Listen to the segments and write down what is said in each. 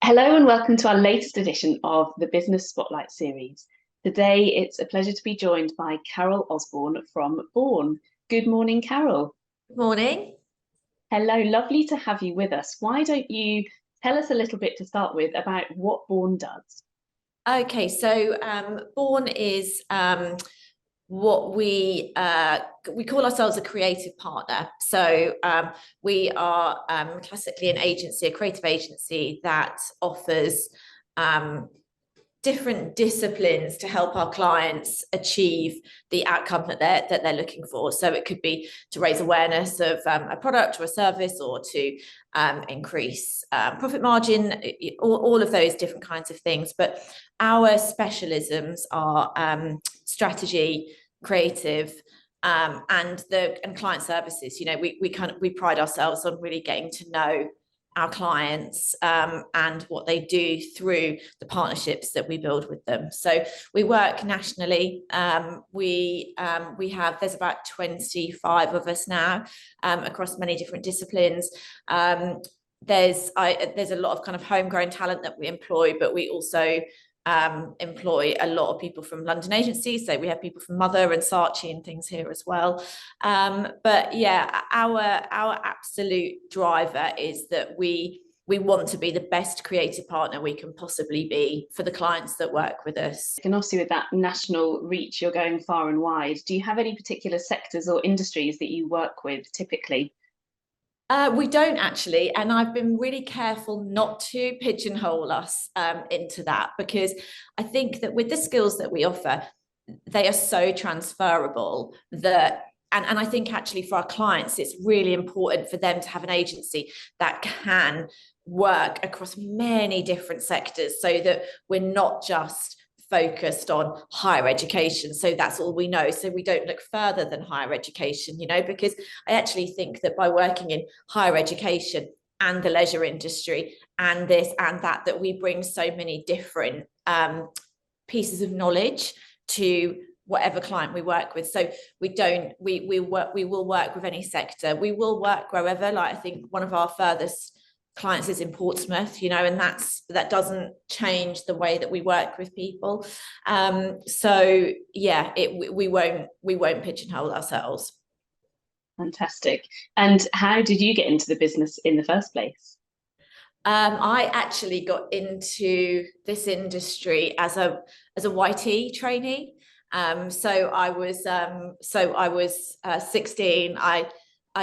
Hello and welcome to our latest edition of the Business Spotlight series. Today, it's a pleasure to be joined by Carole Osborne from Borne. Good morning, Carole. Good morning. Hello, lovely to have you with us. Why don't you tell us a little bit to start with about what Borne does? Okay, so Borne is what we call ourselves a creative partner. So we are classically an agency, a creative agency that offers different disciplines to help our clients achieve the outcome that they're looking for. So it could be to raise awareness of a product or a service, or to increase profit margin, all of those different kinds of things. But our specialisms are strategy, creative, and client services. You know, we pride ourselves on really getting to know our clients and what they do through the partnerships that we build with them. So we work nationally. There's about 25 of us now across many different disciplines. There's a lot of kind of homegrown talent that we employ, but we also employ a lot of people from London agencies. So we have people from Mother and Saatchi and things here as well. But yeah, our absolute driver is that we want to be the best creative partner we can possibly be for the clients that work with us. And obviously with that national reach, you're going far and wide. Do you have any particular sectors or industries that you work with typically? We don't actually, and I've been really careful not to pigeonhole us into that, because I think that with the skills that we offer, they are so transferable that, and I think actually for our clients, it's really important for them to have an agency that can work across many different sectors, so that we're not just focused on higher education, so that's all we know, so we don't look further than higher education, you know, because I actually think that by working in higher education and the leisure industry and this and that we bring so many different pieces of knowledge to whatever client we work with. So we will work with any sector, we will work wherever. Like, I think one of our furthest clients is in Portsmouth, you know, and that doesn't change the way that we work with people. So yeah, we won't pigeonhole ourselves. Fantastic. And how did you get into the business in the first place? I actually got into this industry as a YT trainee. So I was 16. I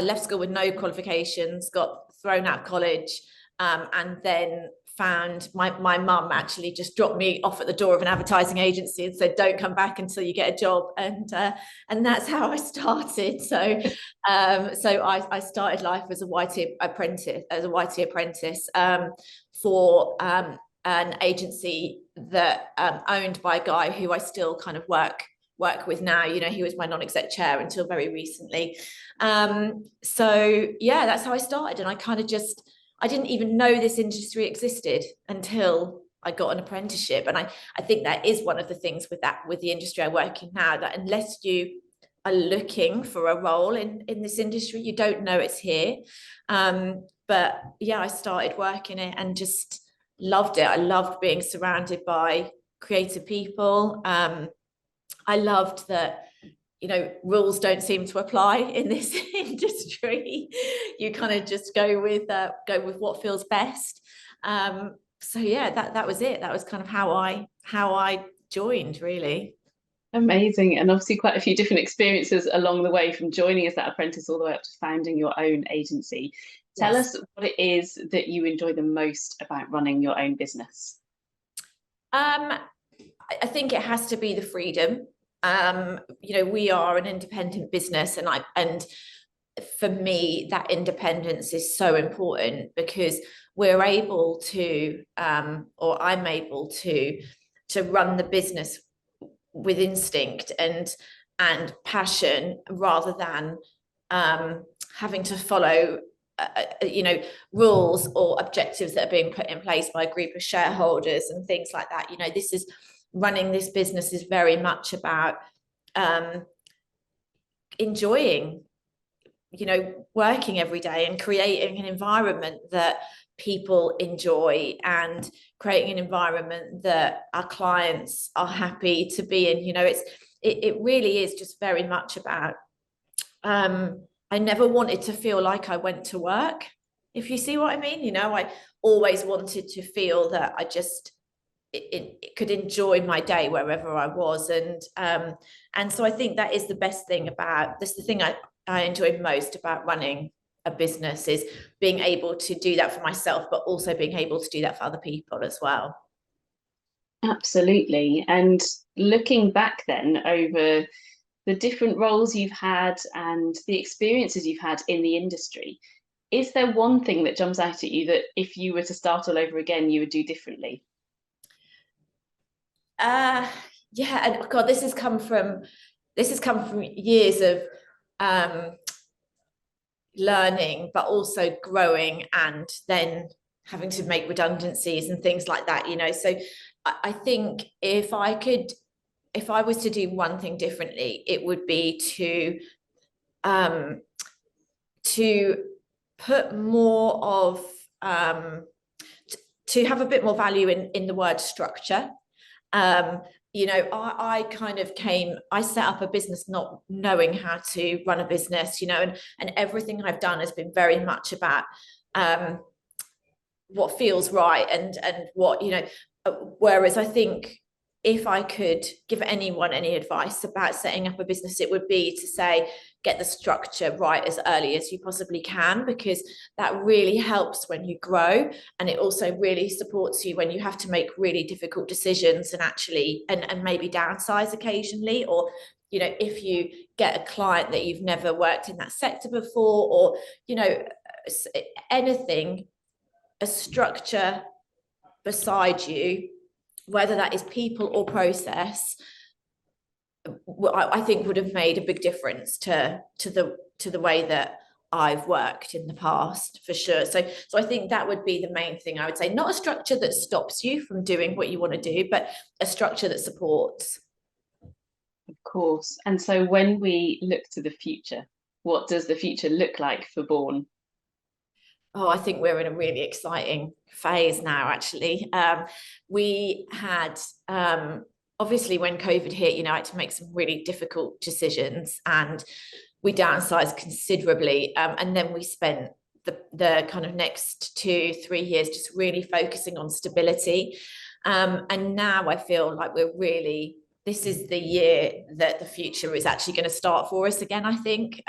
left school with no qualifications, got thrown out of college, and then found my mum actually just dropped me off at the door of an advertising agency and said, don't come back until you get a job. And that's how I started. So I started life as a YT apprentice for an agency that owned by a guy who I still kind of work with now. You know, he was my non-exec chair until very recently. So yeah, that's how I started. And I didn't even know this industry existed until I got an apprenticeship. And I think that is one of the things with the industry I work in now, that unless you are looking for a role in this industry, you don't know it's here. But yeah, I started working it and just loved it. I loved being surrounded by creative people. I loved that, you know, rules don't seem to apply in this industry. You kind of just go with what feels best. So yeah, that was it. That was kind of how I joined, really. Amazing. And obviously quite a few different experiences along the way, from joining as that apprentice all the way up to founding your own agency. Tell Yes. us what it is that you enjoy the most about running your own business. I think it has to be the freedom. You know, we are an independent business, and for me, that independence is so important, because we're able to, or I'm able to run the business with instinct and passion, rather than having to follow you know, rules or objectives that are being put in place by a group of shareholders and things like that. You know, running this business is very much about enjoying, you know, working every day and creating an environment that people enjoy and creating an environment that our clients are happy to be in. You know, it really is just very much about, I never wanted to feel like I went to work, if you see what I mean. You know, I always wanted to feel that I just it could enjoy my day wherever I was. And so I think that is the best thing about this. The thing I enjoy most about running a business is being able to do that for myself, but also being able to do that for other people as well. Absolutely. And looking back then over the different roles you've had and the experiences you've had in the industry, is there one thing that jumps out at you that if you were to start all over again, you would do differently? Yeah, and God, this has come from years of learning, but also growing, and then having to make redundancies and things like that, you know. So I think if I was to do one thing differently, it would be to put more of to have a bit more value in the word structure. You know, I set up a business not knowing how to run a business, you know, and everything I've done has been very much about what feels right and what, you know, whereas I think if I could give anyone any advice about setting up a business, it would be to say, get the structure right as early as you possibly can, because that really helps when you grow, and it also really supports you when you have to make really difficult decisions and actually and maybe downsize occasionally, or, you know, if you get a client that you've never worked in that sector before, or, you know, anything, a structure beside you, whether that is people or process, I think would have made a big difference to the way that I've worked in the past, for sure. So I think that would be the main thing I would say. Not a structure that stops you from doing what you want to do, but a structure that supports. Of course. And so when we look to the future, what does the future look like for Borne? Oh, I think we're in a really exciting phase now, actually. We had, obviously, when COVID hit, you know, I had to make some really difficult decisions, and we downsized considerably. And then we spent the kind of next 2-3 years just really focusing on stability. And now I feel like this is the year that the future is actually going to start for us again, I think.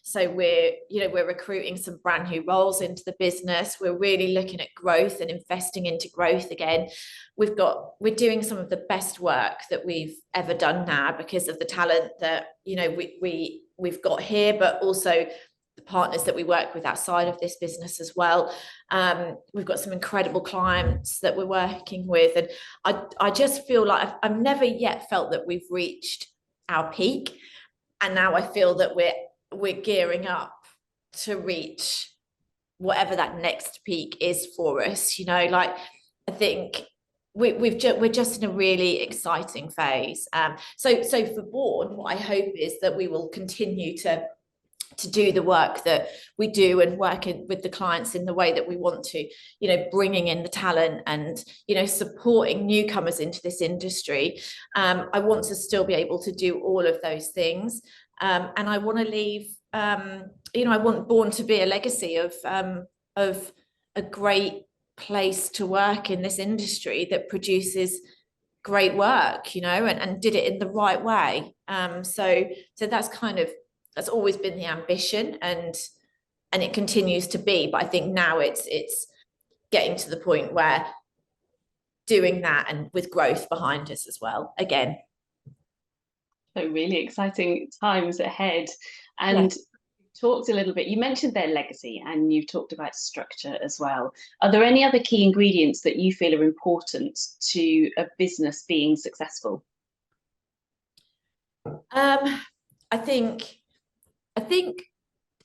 So we're recruiting some brand new roles into the business. We're really looking at growth and investing into growth again. We're doing some of the best work that we've ever done now because of the talent that, you know, we've got here, but also the partners that we work with outside of this business as well. We've got some incredible clients that we're working with, and I just feel like I've never yet felt that we've reached our peak, and now I feel that we're gearing up to reach whatever that next peak is for us. You know, like, I think we're just in a really exciting phase. So for Borne, what I hope is that we will continue to do the work that we do and working with the clients in the way that we want to, you know, bringing in the talent and, you know, supporting newcomers into this industry. I want to still be able to do all of those things. And I want to leave, you know, I want Borne to be a legacy of a great place to work in this industry that produces great work, you know, and did it in the right way. So that's always been the ambition, and it continues to be. But I think now it's getting to the point where doing that, and with growth behind us as well again. So really exciting times ahead. And yes. Talked a little bit, you mentioned their legacy, and you've talked about structure as well. Are there any other key ingredients that you feel are important to a business being successful? I think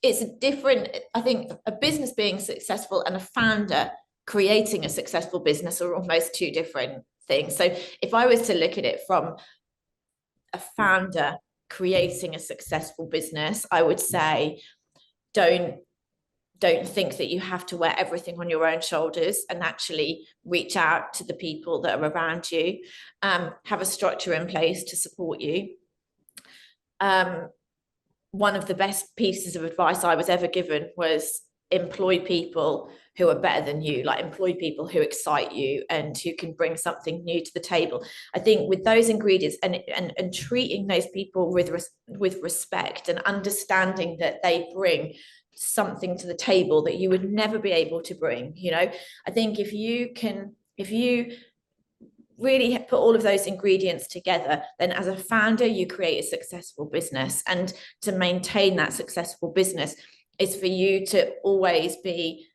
it's a different, I think a business being successful and a founder creating a successful business are almost two different things. So if I was to look at it from a founder creating a successful business, I would say don't don't think that you have to wear everything on your own shoulders, and actually reach out to the people that are around you. Have a structure in place to support you. One of the best pieces of advice I was ever given was employ people who are better than you, like employ people who excite you and who can bring something new to the table. I think with those ingredients and treating those people with respect and understanding that they bring something to the table that you would never be able to bring, you know, I think if you really put all of those ingredients together, then as a founder, you create a successful business. And to maintain that successful business is for you to always be,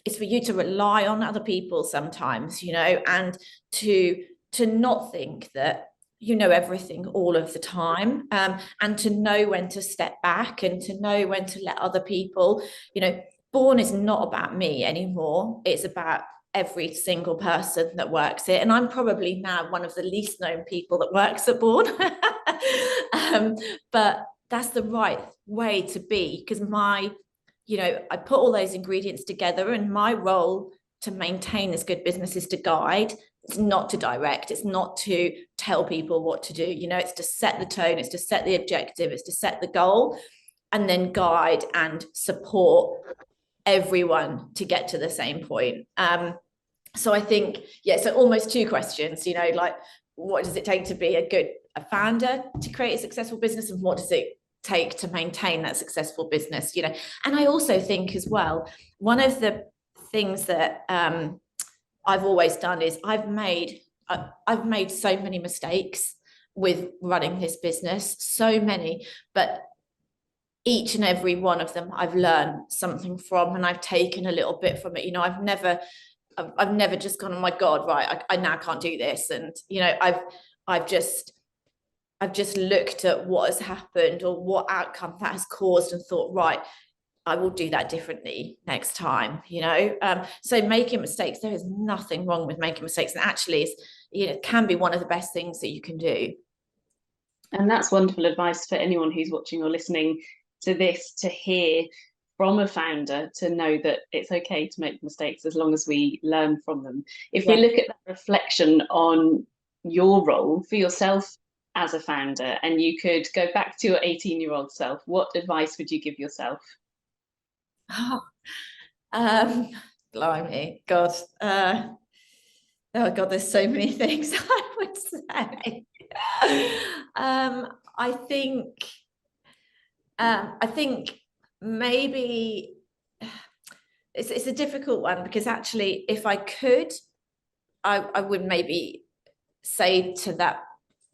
it's for you to rely on other people sometimes, you know, and to not think that you know everything all of the time, and to know when to step back and to know when to let other people, you know, Borne is not about me anymore. It's about every single person that works it. And I'm probably now one of the least known people that works at Borne. But that's the right way to be, because I put all those ingredients together, and my role to maintain this good business is to guide. It's not to direct. It's not to tell people what to do. You know, it's to set the tone. It's to set the objective. It's to set the goal, and then guide and support everyone to get to the same point. So I think, so almost two questions, you know, like, what does it take to be a founder to create a successful business, and what does it take to maintain that successful business, you know? And I also think as well, one of the things that I've always done is I've made so many mistakes with running this business, so many, but each and every one of them I've learned something from, and I've taken a little bit from it. You know, I've never just gone, oh my God, right, I now can't do this. And, you know, I've just looked at what has happened or what outcome that has caused and thought, right, I will do that differently next time, you know? So making mistakes, there is nothing wrong with making mistakes. And actually, it can be one of the best things that you can do. And that's wonderful advice for anyone who's watching or listening to this, to hear from a founder, to know that it's okay to make mistakes as long as we learn from them. If we look at that reflection on your role for yourself as a founder, and you could go back to your 18-year-old self, what advice would you give yourself? Blimey, God. Oh God, there's so many things I would say. I think maybe it's a difficult one, because actually, if I could, I would maybe say to that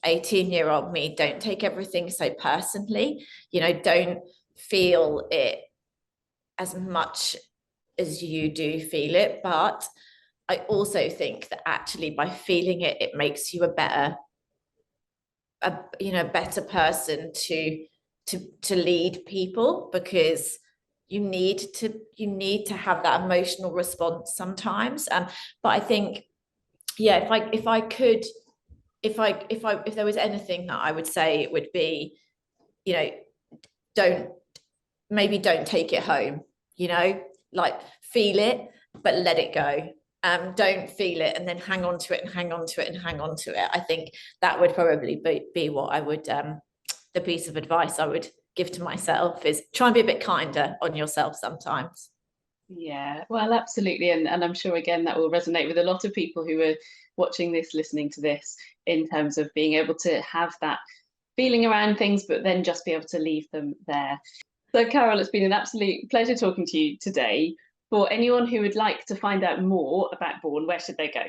18-year-old me, don't take everything so personally, you know, don't feel it as much as you do feel it. But I also think that actually by feeling it, it makes you a better person to lead people, because you need to have that emotional response sometimes. But I think, if there was anything that I would say, it would be, you know, don't take it home, you know, like, feel it, but let it go. Don't feel it and then hang on to it and hang on to it and hang on to it. I think that would probably be what I would, the piece of advice I would give to myself, is try and be a bit kinder on yourself sometimes. Yeah, well, absolutely. And I'm sure, again, that will resonate with a lot of people who are watching this, listening to this, in terms of being able to have that feeling around things, but then just be able to leave them there. So, Carole, it's been an absolute pleasure talking to you today. For anyone who would like to find out more about Borne, where should they go?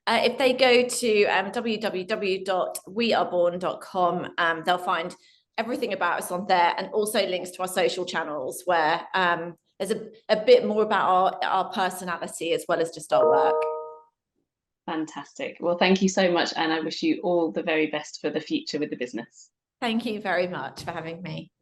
If they go to www.weareborne.com, they'll find everything about us on there, and also links to our social channels, where there's a bit more about our personality as well as just our work. Fantastic. Well, thank you so much, and I wish you all the very best for the future with the business. Thank you very much for having me.